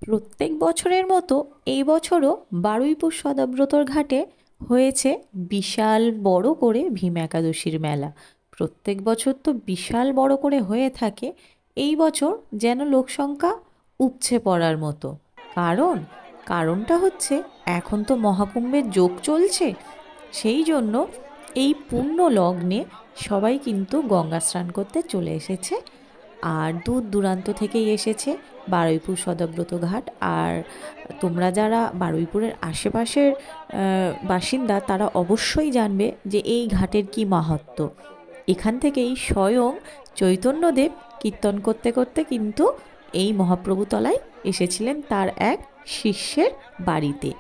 প্রত্যেক বছরের মতো এই বছরও বারুইপুর সদাব্রতর ঘাটে হয়েছে বিশাল বড় করে ভীম একাদশীর মেলা। প্রত্যেক বছর তো বিশাল বড় করে হয়ে থাকে, এই বছর যেন লোকসংখ্যা উপচে পড়ার মতো। কারণ কারণটা হচ্ছে এখন তো মহাকুম্ভের যোগ চলছে, সেই জন্য এই পুণ্য লগ্নে সবাই কিন্তু গঙ্গা স্নান করতে চলে এসেছে। আর দূর দূরান্ত থেকেই এসেছে বারুইপুর সদাব্রত ঘাট। আর তোমরা যারা বারুইপুরের আশেপাশের বাসিন্দা তারা অবশ্যই জানবে যে এই ঘাটের কি মাহাত্ম্য। এখান থেকেই স্বয়ং চৈতন্যদেব কীর্তন করতে করতে কিন্তু এই মহাপ্রভুতলায় এসেছিলেন তার এক শিষ্যের বাড়িতে।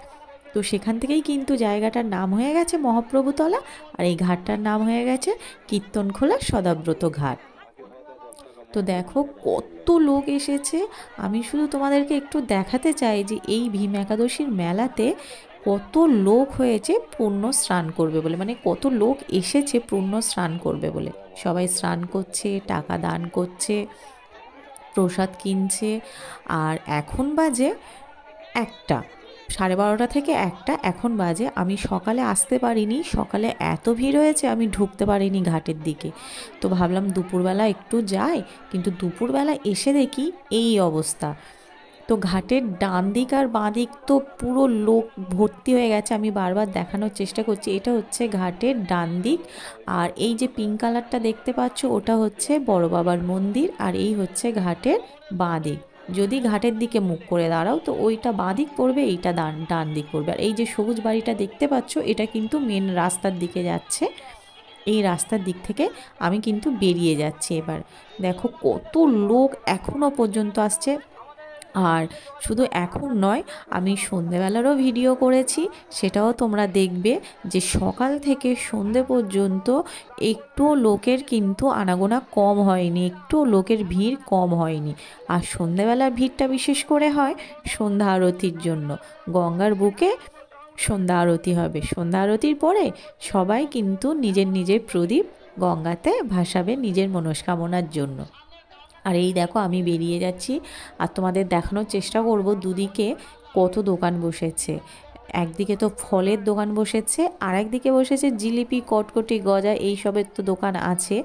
তো সেখান থেকেই কিন্তু জায়গাটার নাম হয়ে গেছে মহাপ্রভুতলা, আর এই ঘাটটার নাম হয়ে গেছে কীর্তনখোলা সদাব্রত ঘাট। তো দেখো কত লোক এসেছে। আমি শুধু তোমাদেরকে একটু দেখাতে চাই যে এই ভীম একাদশীর মেলাতে কত লোক হয়েছে পুণ্য স্নান করবে বলে, মানে কত লোক এসেছে পুণ্য স্নান করবে বলে। সবাই স্নান করছে, টাকা দান করছে, প্রসাদ কিনছে। আর এখন বাজে 1টা, 12:30 থেকে 1টা এখন বাজে। আমি সকালে আসতে পারিনি, সকালে এত ভিড় হয়েছে আমি ঢুকতে পারিনি ঘাটের দিকে। তো ভাবলাম দুপুরবেলা একটু যাই, কিন্তু দুপুরবেলা এসে দেখি এই অবস্থা। তো ঘাটের ডান দিক আর বাঁ দিক তো পুরো লোক ভর্তি হয়ে গেছে। আমি বারবার দেখানোর চেষ্টা করছি, এটা হচ্ছে ঘাটের ডান দিক। আর এই যে পিঙ্ক কালারটা দেখতে পাচ্ছ ওটা হচ্ছে বড় বাবার মন্দির, আর এই হচ্ছে ঘাটের বাঁ দিক। যদি ঘাটের দিকে মুখ করে দাঁড়াও তো ওইটা বাঁ দিক পড়বে, এইটা ডান দিক পড়বে। আর এই যে সবুজ বাড়িটা দেখতে পাচ্ছ এটা কিন্তু মেন রাস্তার দিকে যাচ্ছে। এই রাস্তার দিক থেকে আমি কিন্তু বেরিয়ে যাচ্ছি এবার। দেখো কত লোক এখনও পর্যন্ত আসছে। আর শুধু এখন নয়, আমি সন্ধেবেলারও ভিডিও করেছি, সেটাও তোমরা দেখবে যে সকাল থেকে সন্ধে পর্যন্ত একটুও লোকের কিন্তু আনাগোনা কম হয়নি, একটুও লোকের ভিড় কম হয়নি। আর সন্ধেবেলার ভিড়টা বিশেষ করে হয় সন্ধ্যা আরতির জন্য। গঙ্গার বুকে সন্ধ্যা আরতি হবে, সন্ধ্যা আরতির পরে সবাই কিন্তু নিজের নিজের প্রদীপ গঙ্গাতে ভাসাবে নিজের মনস্কামনার জন্য। আর এই দেখো আমি বেরিয়ে যাচ্ছি, আর তোমাদের দেখানোর চেষ্টা করব দুদিকে কত দোকান বসেছে। একদিকে তো ফলের দোকান বসেছে, আর একদিকে বসেছে জিলিপি, কটকটি, গজা, এইসবের তো দোকান আছে।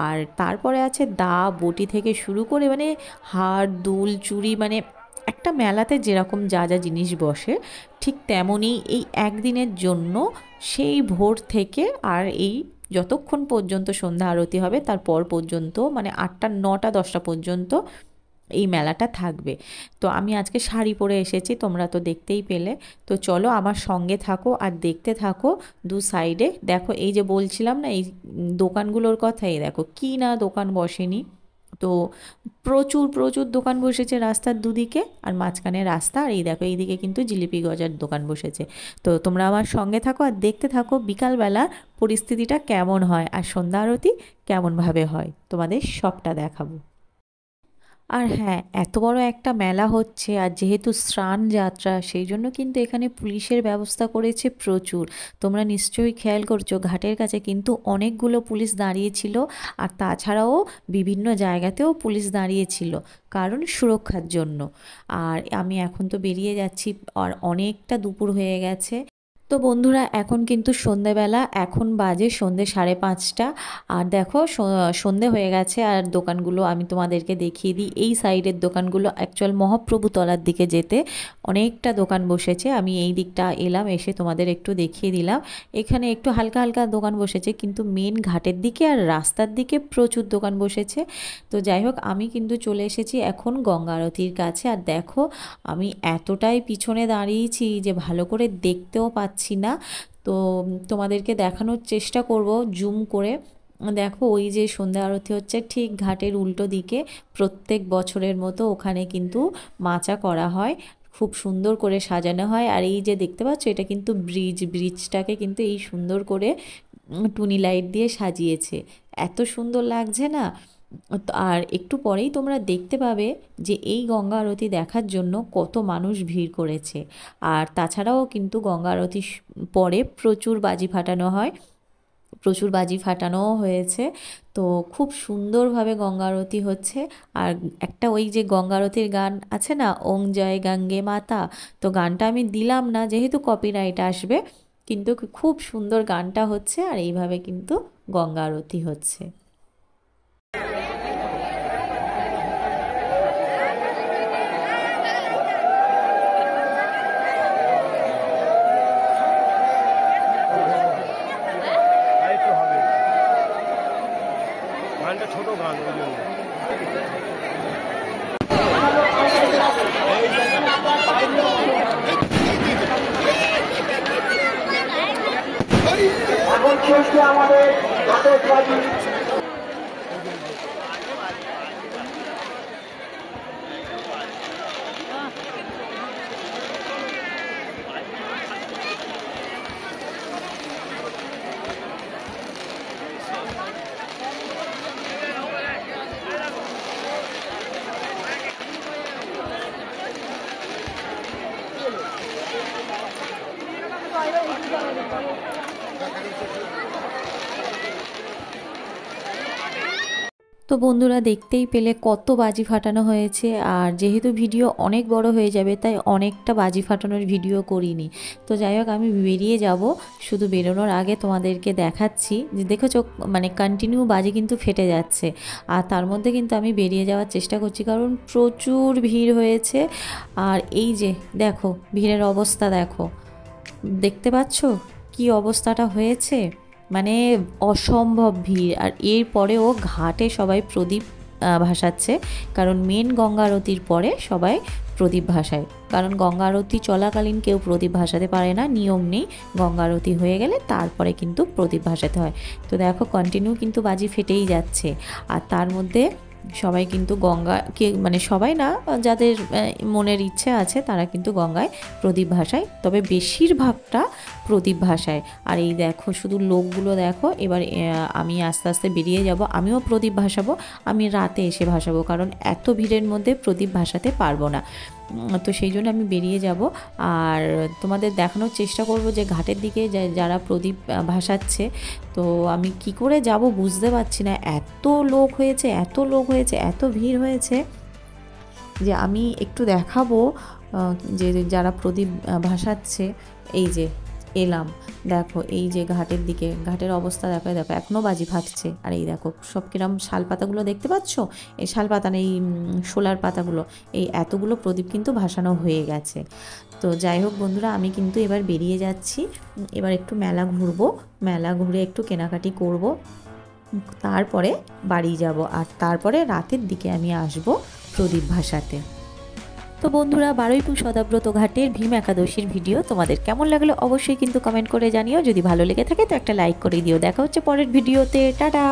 আর তারপরে আছে দা বটি থেকে শুরু করে মানে হার দুল চুড়ি, মানে একটা মেলাতে যেরকম যা যা জিনিস বসে ঠিক তেমনই এই একদিনের জন্য সেই ভোর থেকে আর এই যতক্ষণ পর্যন্ত সন্ধ্যা আরতি হবে তারপর পর্যন্ত, মানে 8টা 9টা 10টা পর্যন্ত এই মেলাটা থাকবে। তো আমি আজকে শাড়ি পরে এসেছি, তোমরা তো দেখতেই পেলে। তো চলো আমার সঙ্গে থাকো আর দেখতে থাকো। দু সাইডে দেখো এই যে বলছিলাম না এই দোকানগুলোর কথাই, দেখো কি না দোকান বসেনি। তো প্রচুর প্রচুর দোকান বসেছে রাস্তার দুদিকে, আর মাঝখানে রাস্তা। আর এই দেখো এইদিকে কিন্তু জিলিপি গজার দোকান বসেছে। তো তোমরা আমার সঙ্গে থাকো আর দেখতে থাকো বিকালবেলা পরিস্থিতিটা কেমন হয় আর সন্ধ্যা আরতি কেমনভাবে হয়, তোমাদের সবটা দেখাবো। আর হ্যাঁ, এত বড় একটা মেলা হচ্ছে আর যেহেতু স্নান যাত্রা সেই জন্য কিন্তু এখানে পুলিশের ব্যবস্থা করেছে প্রচুর। তোমরা নিশ্চয়ই খেয়াল করছো ঘাটের কাছে কিন্তু অনেকগুলো পুলিশ দাঁড়িয়েছিল, আর তাছাড়াও বিভিন্ন জায়গাতেও পুলিশ দাঁড়িয়েছিল, কারণ সুরক্ষার জন্য। আর আমি এখন তো বেরিয়ে যাচ্ছি, আর অনেকটা দুপুর হয়ে গেছে। তো বন্ধুরা এখন কিন্তু সন্ধেবেলা, এখন বাজে সন্ধে 5:30। আর দেখো সন্ধে হয়ে গেছে, আর দোকানগুলো আমি তোমাদেরকে দেখিয়ে দিই। এই সাইডের দোকানগুলো অ্যাকচুয়াল মহাপ্রভু তলার দিকে যেতে অনেকটা দোকান বসেছে। আমি এই দিকটা এলাম, এসে তোমাদের একটু দেখিয়ে দিলাম। এখানে একটু হালকা হালকা দোকান বসেছে, কিন্তু মেন ঘাটের দিকে আর রাস্তার দিকে প্রচুর দোকান বসেছে। তো যাই হোক আমি কিন্তু চলে এসেছি এখন গঙ্গা আরতির কাছে। আর দেখো আমি এতটাই পিছনে দাঁড়িয়েছি যে ভালো করে দেখতেও পাচ্ছি না। তো তোমাদেরকে দেখানোর চেষ্টা করব জুম করে। দেখো ওই যে সন্ধ্যা আরতি হচ্ছে ঠিক ঘাটের উল্টো দিকে, প্রত্যেক বছরের মতো ওখানে কিন্তু মাচা করা হয়, খুব সুন্দর করে সাজানো হয়। আর এই যে দেখতে পাচ্ছ এটা কিন্তু ব্রিজটাকে কিন্তু এই সুন্দর করে টুনি লাইট দিয়ে সাজিয়েছে, এত সুন্দর লাগছে না। আর একটু পরেই তোমরা দেখতে পাবে যে এই গঙ্গা আরতি দেখার জন্য কত মানুষ ভিড় করেছে। আর তাছাড়াও কিন্তু গঙ্গা আরতি পরে প্রচুর বাজি ফাটানো হয়, প্রচুর বাজি ফাটানোও হয়েছে। তো খুব সুন্দরভাবে গঙ্গা আরতি হচ্ছে। আর একটা ওই যে গঙ্গা আরতির গান আছে না, ওং জয় গঙ্গে মাতা, তো গানটা আমি দিলাম না যেহেতু কপিরাইট আসবে, কিন্তু খুব সুন্দর গানটা হচ্ছে আর এইভাবে কিন্তু গঙ্গা আরতি হচ্ছে। গানটা ছোট গান, ওই জন্য এখন চলছে আমাদের আতশবাজি। তো বন্ধুরা দেখতেই পেলে কত বাজি ফাটানো হয়েছে। আর যেহেতু ভিডিও অনেক বড় হয়ে যাবে তাই অনেকটা বাজি ফাটানোর ভিডিও করিনি। তো যাই হোক আমি বেরিয়ে যাব, শুধু বেরোনোর আগে তোমাদেরকে দেখাচ্ছি যে দেখেছো মানে কন্টিনিউ বাজি কিন্তু ফেটে যাচ্ছে। আর তার মধ্যে কিন্তু আমি বেরিয়ে যাওয়ার চেষ্টা করছি কারণ প্রচুর ভিড় হয়েছে। আর এই যে দেখো ভিড়ের অবস্থা, দেখো দেখতে পাচ্ছ কি অবস্থাটা হয়েছে, মানে অসম্ভব ভিড়। আর এরপরেও ঘাটে সবাই প্রদীপ ভাসাচ্ছে, কারণ মেন গঙ্গা আরতির পরে সবাই প্রদীপ ভাসায়, কারণ গঙ্গা আরতি চলাকালীন কেউ প্রদীপ ভাসাতে পারে না, নিয়ম নেই। গঙ্গা আরতি হয়ে গেলে তারপরে কিন্তু প্রদীপ ভাসাতে হয়। তো দেখো কন্টিনিউ কিন্তু বাজি ফেটেই যাচ্ছে। আর তার মধ্যে সবাই কিন্তু গঙ্গাকে, মানে সবাই না, যাদের মনের ইচ্ছে আছে তারা কিন্তু গঙ্গায় প্রদীপ ভাসায়, তবে বেশিরভাগটা প্রদীপ ভাসায়। আর এই দেখো শুধু লোকগুলো দেখো। এবার আমি আস্তে আস্তে বেরিয়ে যাব, আমিও প্রদীপ ভাসাবো, আমি রাতে এসে ভাসাবো কারণ এত ভিড়ের মধ্যে প্রদীপ ভাসাতে পারবো না। তো সেই জন্য আমি বেরিয়ে যাব আর তোমাদের দেখানোর চেষ্টা করব যে ঘাটের দিকে যারা প্রদীপ ভাসাচ্ছে। তো আমি কি করে যাব বুঝতে পারছি না, এত লোক হয়েছে, এত লোক হয়েছে, এত ভিড় হয়েছে যে আমি একটু দেখাবো যে যারা প্রদীপ ভাসাচ্ছে। এই যে এলাম, দেখো এই যে ঘাটের দিকে, ঘাটের অবস্থা দেখো, দেখো এখনও বাজি ফাটছে। আর এই দেখো সব কিরম শাল পাতাগুলো দেখতে পাচ্ছ, এই শাল পাতা এই শোলার পাতাগুলো, এই এতগুলো প্রদীপ কিন্তু ভাসানো হয়ে গেছে। তো যাই হোক বন্ধুরা আমি কিন্তু এবার বেরিয়ে যাচ্ছি, এবার একটু মেলা ঘুরবো, মেলা ঘুরে একটু কেনাকাটি করব, তারপরে বাড়ি যাব। আর তারপরে রাতের দিকে আমি আসব প্রদীপ ভাসাতে। তো বন্ধুরা বারুইপুর সদাব্রত ঘাটের ভীম একাদশীর ভিডিও তোমাদের কেমন লাগলো অবশ্যই কিন্তু কমেন্ট করে জানিও। যদি ভালো লেগে থাকে তো একটা লাইক করে দিও। দেখা হচ্ছে পরের ভিডিওতে, টাটা।